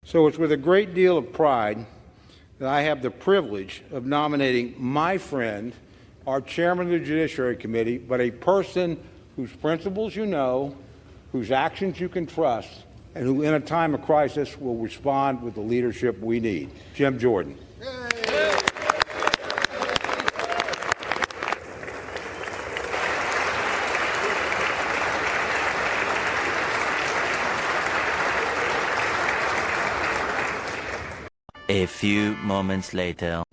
So it's with a great deal of pride that I have the privilege of nominating my friend, our chairman of the Judiciary Committee, but a person whose principles you know, whose actions you can trust, and who in a time of crisis will respond with the leadership we need, Jim Jordan. A few moments later.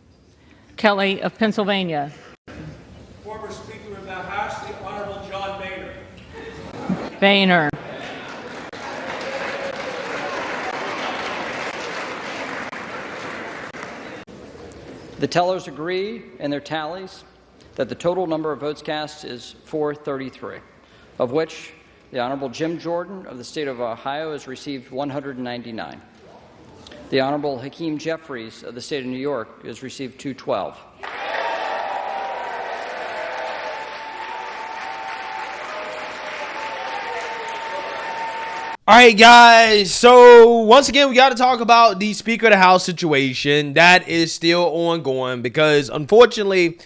Kelly of Pennsylvania. Former Speaker of the House, the Honorable John Boehner. Boehner. The tellers agree in their tallies that the total number of votes cast is 433, of which the Honorable Jim Jordan of the state of Ohio has received 199. The Honorable Hakeem Jeffries of the state of New York has received 212. All right, guys. So once again, we got to talk about the Speaker of the House situation. That is still ongoing because, unfortunately,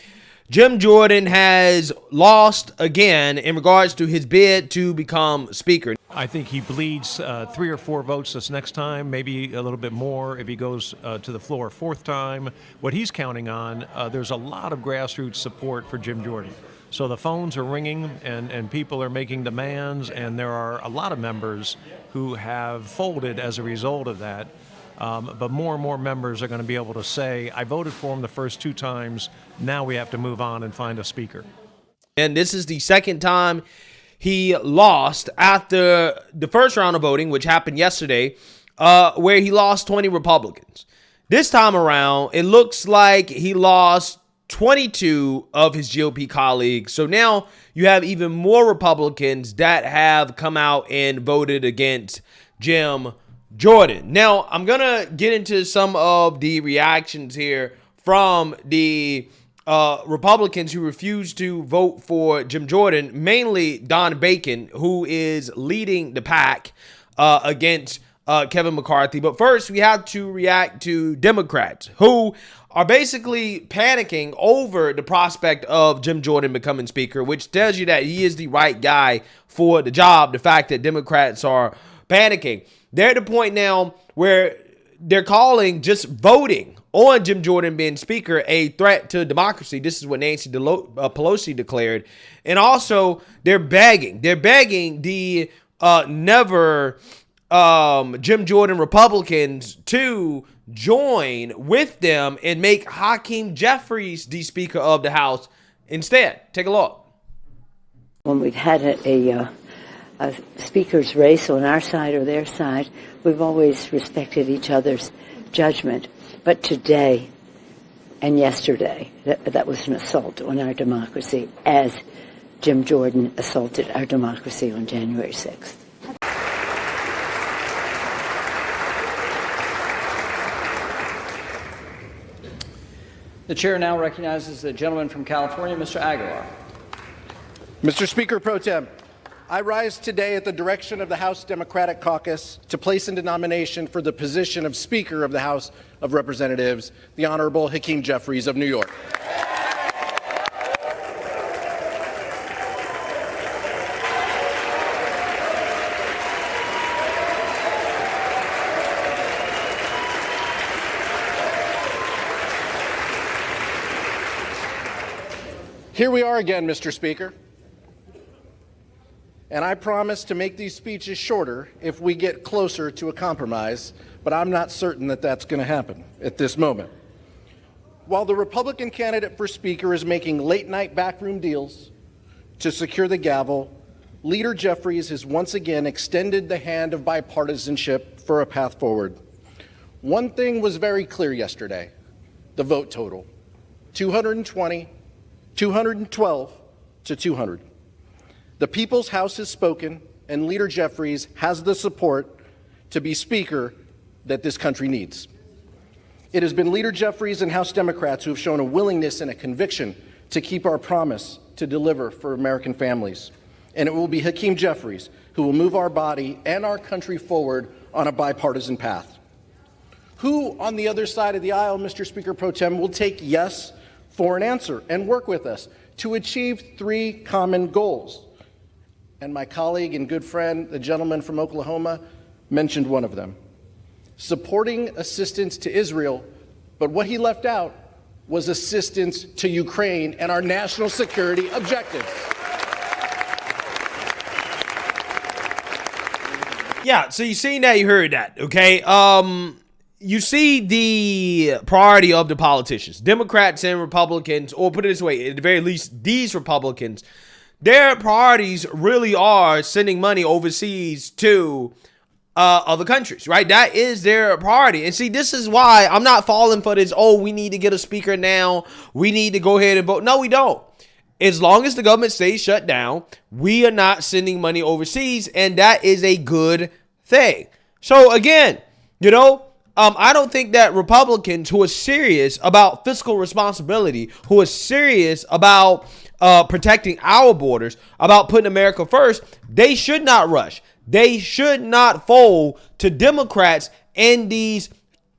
Jim Jordan has lost again in regards to his bid to become Speaker. I think he bleeds 3 or 4 votes this next time, maybe a little bit more if he goes to the floor a 4th time. What he's counting on, there's a lot of grassroots support for Jim Jordan. So the phones are ringing and people are making demands, and there are a lot of members who have folded as a result of that. But more and more members are going to be able to say, I voted for him the first 2 times, now we have to move on and find a speaker. And this is the second time he lost after the first round of voting, which happened yesterday, where he lost 20 Republicans. This time around, it looks like he lost 22 of his GOP colleagues. So now you have even more Republicans that have come out and voted against Jim Jordan. Now, I'm going to get into some of the reactions here from the Republicans who refused to vote for Jim Jordan, mainly Don Bacon, who is leading the pack against Kevin McCarthy. But first, we have to react to Democrats who are basically panicking over the prospect of Jim Jordan becoming Speaker, which tells you that he is the right guy for the job. The fact that Democrats are panicking. They're at the point now where they're calling just voting on Jim Jordan being Speaker a threat to democracy. This is what Nancy Pelosi declared. And also, they're begging the Jim Jordan Republicans to join with them and make Hakeem Jeffries the Speaker of the House instead. Take a look. When we've had a speaker's race on our side or their side, we've always respected each other's judgment. But today and yesterday, that was an assault on our democracy, as Jim Jordan assaulted our democracy on January 6th. The chair now recognizes the gentleman from California, Mr. Aguilar. Mr. Speaker Pro Tem, I rise today at the direction of the House Democratic Caucus to place into nomination for the position of Speaker of the House of Representatives, the Honorable Hakeem Jeffries of New York. Here we are again, Mr. Speaker. And I promise to make these speeches shorter if we get closer to a compromise, but I'm not certain that that's going to happen at this moment. While the Republican candidate for Speaker is making late-night backroom deals to secure the gavel, Leader Jeffries has once again extended the hand of bipartisanship for a path forward. One thing was very clear yesterday: the vote total, 220, 212 to 200. The People's House has spoken, and Leader Jeffries has the support to be Speaker that this country needs. It has been Leader Jeffries and House Democrats who have shown a willingness and a conviction to keep our promise to deliver for American families. And it will be Hakeem Jeffries who will move our body and our country forward on a bipartisan path. Who on the other side of the aisle, Mr. Speaker Pro Tem, will take yes for an answer and work with us to achieve 3 common goals? And my colleague and good friend, the gentleman from Oklahoma, mentioned one of them: supporting assistance to Israel, but what he left out was assistance to Ukraine and our national security objectives. Yeah, so you seen that, you heard that, okay? You see the priority of the politicians, Democrats and Republicans, or put it this way, at the very least, these Republicans, their priorities really are sending money overseas to other countries, right? That is their priority. And see, this is why I'm not falling for this, oh, we need to get a speaker now, we need to go ahead and vote. No, we don't. As long as the government stays shut down, we are not sending money overseas, and that is a good thing. So again, you know, I don't think that Republicans who are serious about fiscal responsibility, who are serious about protecting our borders, about putting America first, they should not rush. They should not fold to Democrats and these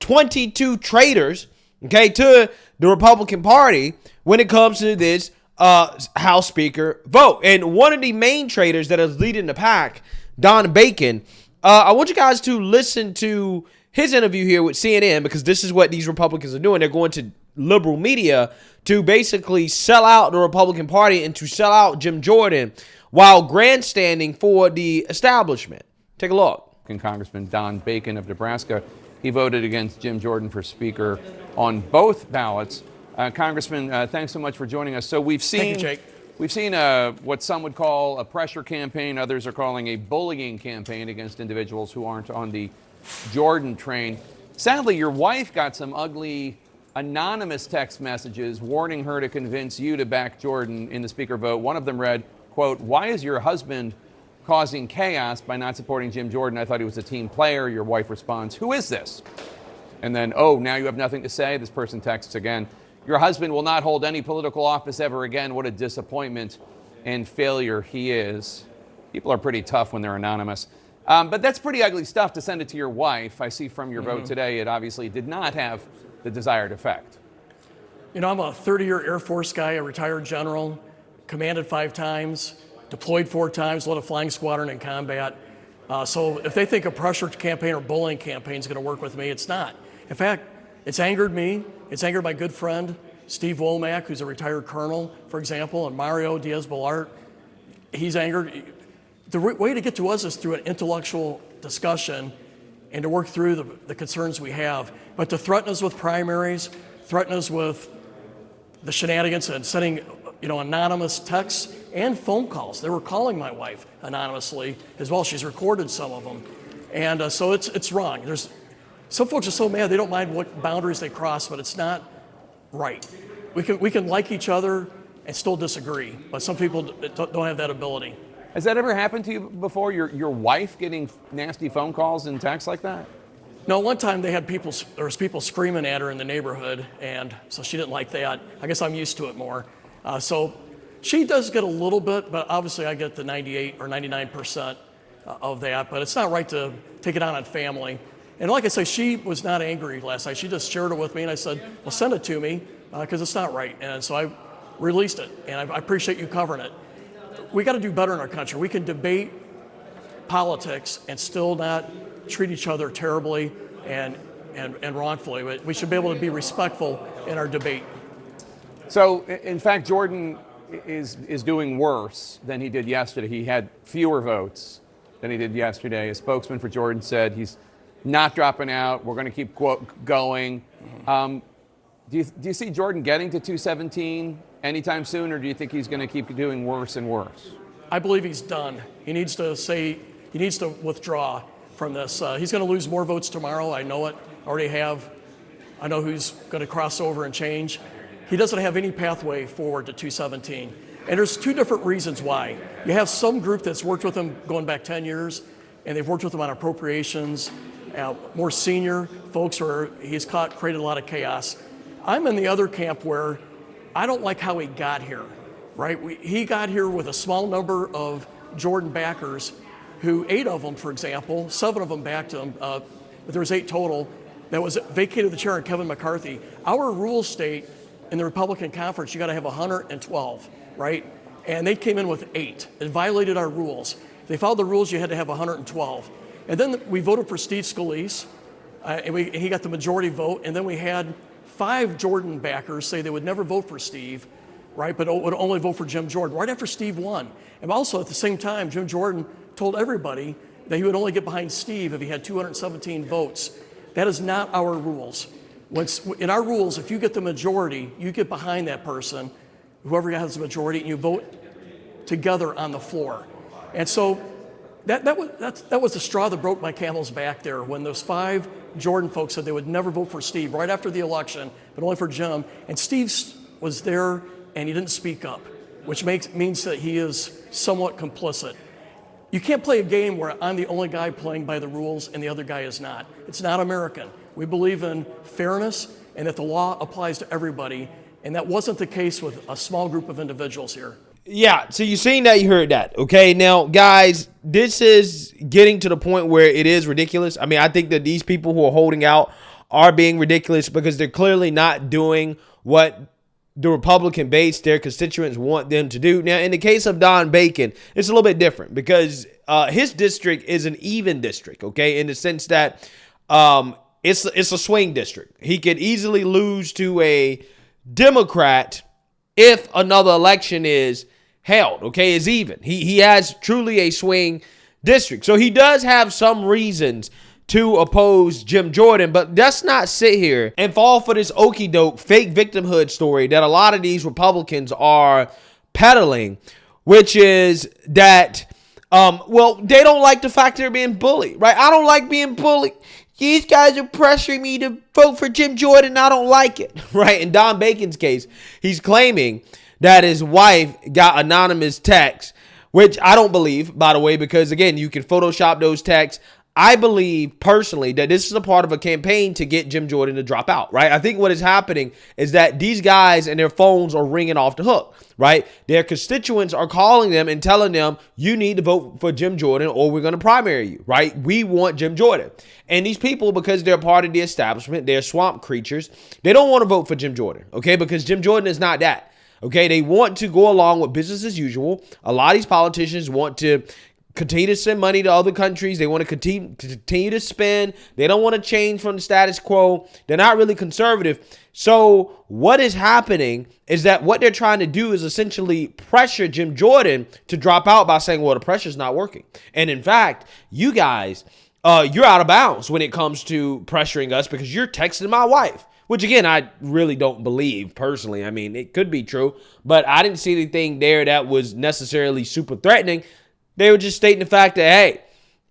22 traitors, okay, to the Republican Party when it comes to this House Speaker vote. And one of the main traitors that is leading the pack, Don Bacon, I want you guys to listen to his interview here with CNN, because this is what these Republicans are doing. They're going to liberal media to basically sell out the Republican Party and to sell out Jim Jordan while grandstanding for the establishment. Take a look. Congressman Don Bacon of Nebraska, he voted against Jim Jordan for Speaker on both ballots. Congressman, thanks so much for joining us. So we've seen, thank you, Jake. We've seen what some would call a pressure campaign, others are calling a bullying campaign against individuals who aren't on the Jordan train. Sadly, your wife got some ugly anonymous text messages warning her to convince you to back Jordan in the Speaker vote. One of them read, quote, "Why is your husband causing chaos by not supporting Jim Jordan? I thought he was a team player." Your wife responds, "Who is this?" And then, "Oh, now you have nothing to say?" This person texts again, "Your husband will not hold any political office ever again. What a disappointment and failure he is." People are pretty tough when they're anonymous. But that's pretty ugly stuff to send it to your wife. I see from your vote today, it obviously did not have the desired effect. You know, I'm a 30-year Air Force guy, a retired general, commanded 5 times, deployed 4 times, led a flying squadron in combat. So if they think a pressure campaign or bullying campaign is going to work with me, it's not. In fact, it's angered me. It's angered my good friend, Steve Womack, who's a retired colonel, for example, and Mario Diaz-Balart. He's angered. The way to get to us is through an intellectual discussion and to work through the concerns we have. But to threaten us with primaries, threaten us with the shenanigans and sending, anonymous texts and phone calls. They were calling my wife anonymously as well. She's recorded some of them. And so it's wrong. Some folks are so mad they don't mind what boundaries they cross, but it's not right. We can like each other and still disagree, but some people don't have that ability. Has that ever happened to you before? Your wife getting nasty phone calls and texts like that? No, one time there was people screaming at her in the neighborhood, and so she didn't like that. I guess I'm used to it more. So she does get a little bit, but obviously I get the 98 or 99% of that. But it's not right to take it out on family. And like I say, she was not angry last night. She just shared it with me, and I said, well, send it to me, because it's not right. And so I released it, and I appreciate you covering it. We got to do better in our country. We can debate politics and still not treat each other terribly and wrongfully. We should be able to be respectful in our debate. So, in fact, Jordan is doing worse than he did yesterday. He had fewer votes than he did yesterday. A spokesman for Jordan said he's not dropping out. We're going to keep going. Do you see Jordan getting to 217 anytime soon, or do you think he's going to keep doing worse and worse? I believe he's done. He needs to withdraw from this. He's going to lose more votes tomorrow. I know it. Already have. I know who's going to cross over and change. He doesn't have any pathway forward to 217. And there's 2 different reasons why. You have some group that's worked with him going back 10 years, and they've worked with him on appropriations. More senior folks where he's created a lot of chaos. I'm in the other camp where I don't like how he got here, right? He got here with a small number of Jordan backers who 8 of them, for example, 7 of them backed him, but there was 8 total. that was vacated the chair in Kevin McCarthy. Our rules state in the Republican conference, you got to have 112, right? And they came in with 8. It violated our rules. If they followed the rules, you had to have 112. And then we voted for Steve Scalise, and he got the majority vote. And then we had 5 Jordan backers say they would never vote for Steve, right? But would only vote for Jim Jordan right after Steve won. And also at the same time, Jim Jordan told everybody that he would only get behind Steve if he had 217 votes. That is not our rules. In our rules, if you get the majority, you get behind that person, whoever has the majority, and you vote together on the floor. And so that was the straw that broke my camel's back there when those 5 Jordan folks said they would never vote for Steve right after the election, but only for Jim. And Steve was there and he didn't speak up, which means that he is somewhat complicit. You can't play a game where I'm the only guy playing by the rules and the other guy is not. It's not American. We believe in fairness and that the law applies to everybody, and that wasn't the case with a small group of individuals here. Yeah, so you seen that, you heard that. Okay, now, guys, this is getting to the point where it is ridiculous. I mean, I think that these people who are holding out are being ridiculous because they're clearly not doing what the Republican base, their constituents, want them to do. Now, in the case of Don Bacon, it's a little bit different because his district is an even district, okay, in the sense that it's a swing district. He could easily lose to a Democrat if another election is held, okay, is even. He has truly a swing district. So he does have some reasons to oppose Jim Jordan, but let's not sit here and fall for this okie doke fake victimhood story that a lot of these Republicans are peddling, which is that, they don't like the fact they're being bullied, right? I don't like being bullied. These guys are pressuring me to vote for Jim Jordan. I don't like it, right? In Don Bacon's case, he's claiming that his wife got anonymous texts, which I don't believe, by the way, because, again, you can Photoshop those texts. I believe personally that this is a part of a campaign to get Jim Jordan to drop out, right? I think what is happening is that these guys and their phones are ringing off the hook, right? Their constituents are calling them and telling them, you need to vote for Jim Jordan or we're going to primary you, right? We want Jim Jordan. And these people, because they're part of the establishment, they're swamp creatures, they don't want to vote for Jim Jordan, okay? Because Jim Jordan is not that, okay? They want to go along with business as usual. A lot of these politicians want to continue to send money to other countries. They want to continue to spend. They don't want to change from the status quo. They're not really conservative. So what is happening is that what they're trying to do is essentially pressure Jim Jordan to drop out by saying, well, the pressure's not working. And in fact, you guys, you're out of bounds when it comes to pressuring us because you're texting my wife. Which, again, I really don't believe personally. I mean, it could be true, but I didn't see anything there that was necessarily super threatening. They were just stating the fact that, hey,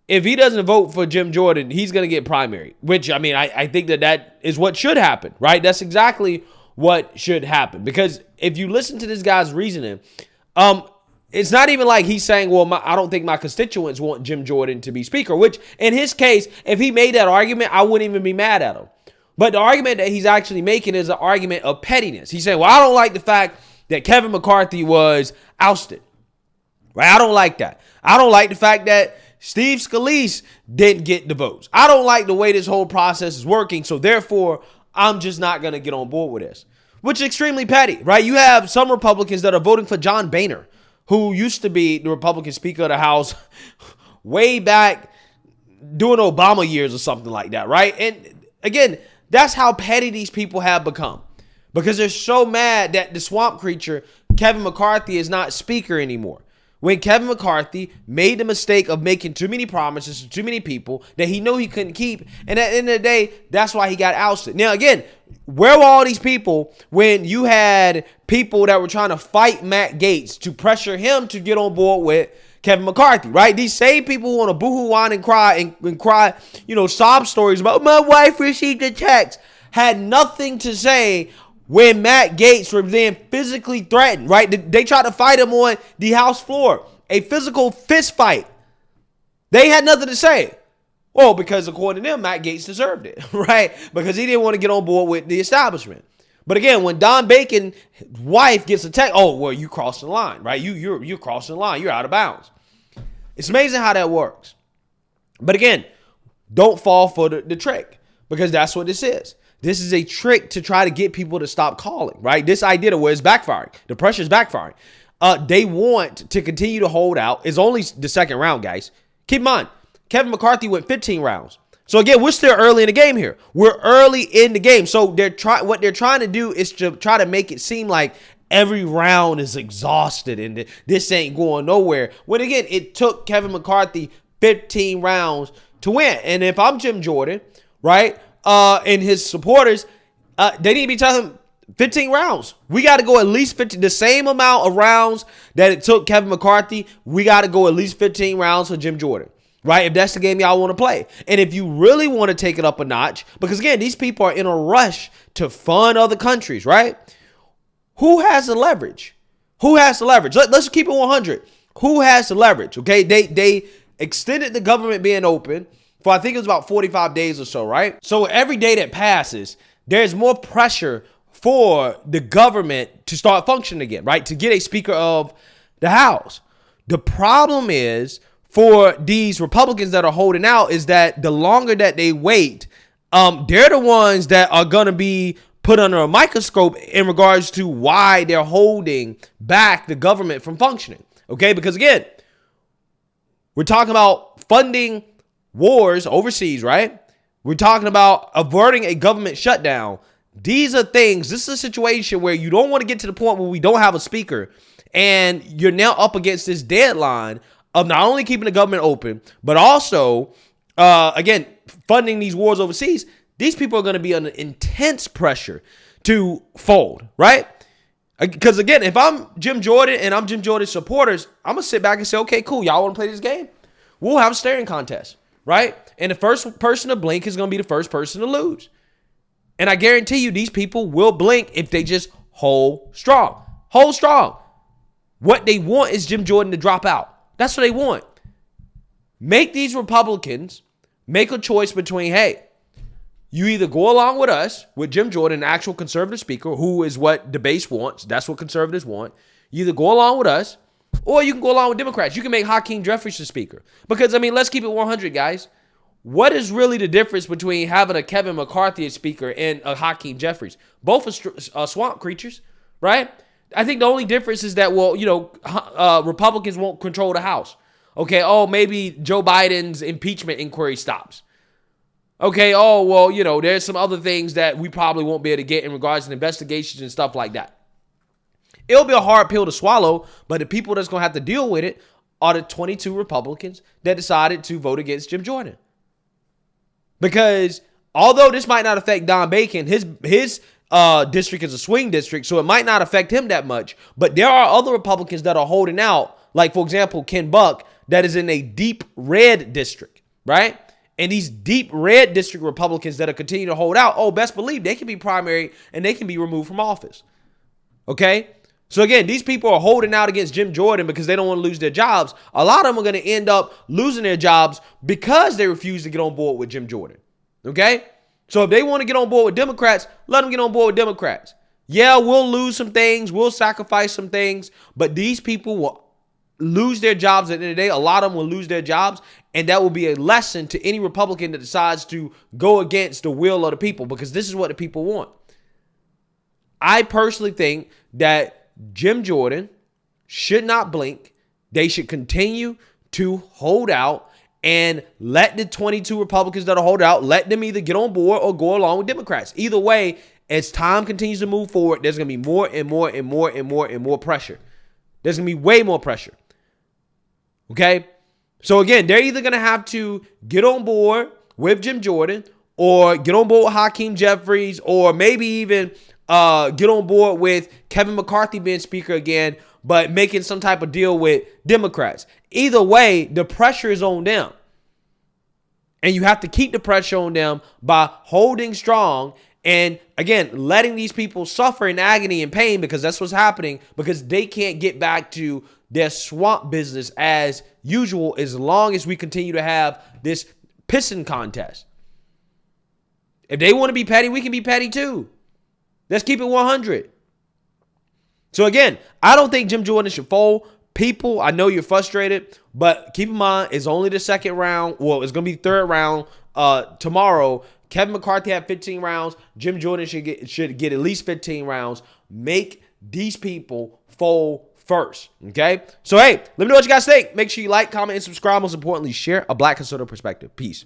if he doesn't vote for Jim Jordan, he's going to get primary, which, I mean, I think that is what should happen, right? That's exactly what should happen. Because if you listen to this guy's reasoning, it's not even like he's saying, well, I don't think my constituents want Jim Jordan to be speaker, which in his case, if he made that argument, I wouldn't even be mad at him. But the argument that he's actually making is an argument of pettiness. He's saying, well, I don't like the fact that Kevin McCarthy was ousted. Right? I don't like that. I don't like the fact that Steve Scalise didn't get the votes. I don't like the way this whole process is working, so therefore, I'm just not going to get on board with this, which is extremely petty, right? You have some Republicans that are voting for John Boehner, who used to be the Republican Speaker of the House way back during Obama years or something like that, right? And again, that's how petty these people have become because they're so mad that the swamp creature, Kevin McCarthy, is not speaker anymore. When Kevin McCarthy made the mistake of making too many promises to too many people that he knew he couldn't keep. And at the end of the day, that's why he got ousted. Now, again, where were all these people when you had people that were trying to fight Matt Gaetz to pressure him to get on board with Kevin McCarthy, right? These same people who want to boohoo, whine, and cry, sob stories about my wife received a text, had nothing to say when Matt Gaetz was then physically threatened, right? They tried to fight him on the House floor, a physical fist fight. They had nothing to say. Well, because according to them, Matt Gaetz deserved it, right? Because he didn't want to get on board with the establishment. But again, when Don Bacon's wife gets a text, oh, well, you crossed the line, right? You're crossing the line. You're out of bounds. It's amazing how that works. But again, don't fall for the trick. because that's what this is. This is a trick to try to get people to stop calling, right? This idea of where it's backfiring. The pressure is backfiring. They want to continue to hold out. It's only the second round, guys. Keep in mind, Kevin McCarthy went 15 rounds. So again, we're still early in the game here. We're early in the game. So what they're trying to do is to try to make it seem like every round is exhausted and this ain't going nowhere. When again, it took Kevin McCarthy 15 rounds to win. And if I'm Jim Jordan, right, and his supporters, they need to be telling him 15 rounds. We got to go at least 15, the same amount of rounds that it took Kevin McCarthy. We got to go at least 15 rounds for Jim Jordan. Right? If that's the game y'all want to play. And if you really want to take it up a notch, because again, these people are in a rush to fund other countries, right? Who has the leverage? Who has the leverage? Let's keep it 100. Who has the leverage? Okay. They extended the government being open for, I think it was about 45 days or so, right? So every day that passes, there's more pressure for the government to start functioning again, right? To get a Speaker of the House. The problem is, for these Republicans that are holding out, is that the longer that they wait, they're the ones that are going to be put under a microscope in regards to why they're holding back the government from functioning. Okay, because again, we're talking about funding wars overseas, right? We're talking about averting a government shutdown. These are things, this is a situation where you don't want to get to the point where we don't have a speaker and you're now up against this deadline of not only keeping the government open, but also, again, funding these wars overseas. These people are going to be under intense pressure to fold, right? Because again, if I'm Jim Jordan and I'm Jim Jordan's supporters, I'm going to sit back and say, okay, cool. Y'all want to play this game? We'll have a staring contest, right? And the first person to blink is going to be the first person to lose. And I guarantee you these people will blink if they just hold strong. Hold strong. What they want is Jim Jordan to drop out. That's what they want. Make these Republicans make a choice between, hey, you either go along with us, with Jim Jordan, an actual conservative speaker, who is what the base wants. That's what conservatives want. You either go along with us, or you can go along with Democrats. You can make Hakeem Jeffries the speaker. Because, I mean, let's keep it 100, guys. What is really the difference between having a Kevin McCarthy as speaker and a Hakeem Jeffries? Both are swamp creatures, right? I think the only difference is that, well, you know, Republicans won't control the House. Okay, oh, maybe Joe Biden's impeachment inquiry stops. Okay, oh, well, you know, there's some other things that we probably won't be able to get in regards to investigations and stuff like that. It'll be a hard pill to swallow, but the people that's going to have to deal with it are the 22 Republicans that decided to vote against Jim Jordan. Because although this might not affect Don Bacon, his district is a swing district, so it might not affect him that much. But there are other Republicans that are holding out, like, for example, Ken Buck, that is in a deep red district, right? And these deep red district Republicans that are continuing to hold out, oh, best believe they can be primary and they can be removed from office. Okay? So again, these people are holding out against Jim Jordan because they don't want to lose their jobs. A lot of them are going to end up losing their jobs because they refuse to get on board with Jim Jordan. Okay? So if they want to get on board with Democrats, let them get on board with Democrats. Yeah, we'll lose some things. We'll sacrifice some things. But these people will lose their jobs at the end of the day. A lot of them will lose their jobs. And that will be a lesson to any Republican that decides to go against the will of the people, because this is what the people want. I personally think that Jim Jordan should not blink. They should continue to hold out and let the 22 Republicans that are holding out, let them either get on board or go along with Democrats. Either way, as time continues to move forward, there's going to be more and more and more and more and more pressure. There's going to be way more pressure. Okay? So again, they're either going to have to get on board with Jim Jordan or get on board with Hakeem Jeffries, or maybe even get on board with Kevin McCarthy being speaker again, but making some type of deal with Democrats. Either way, the pressure is on them. And you have to keep the pressure on them by holding strong and, again, letting these people suffer in agony and pain, because that's what's happening, because they can't get back to their swamp business as usual as long as we continue to have this pissing contest. If they want to be petty, we can be petty too. Let's keep it 100. So again, I don't think Jim Jordan should fold. People, I know you're frustrated, but keep in mind, it's only the second round. Well, it's going to be third round tomorrow. Kevin McCarthy had 15 rounds. Jim Jordan should get at least 15 rounds. Make these people fold first, okay? So, hey, let me know what you guys think. Make sure you like, comment, and subscribe. Most importantly, share a Black conservative perspective. Peace.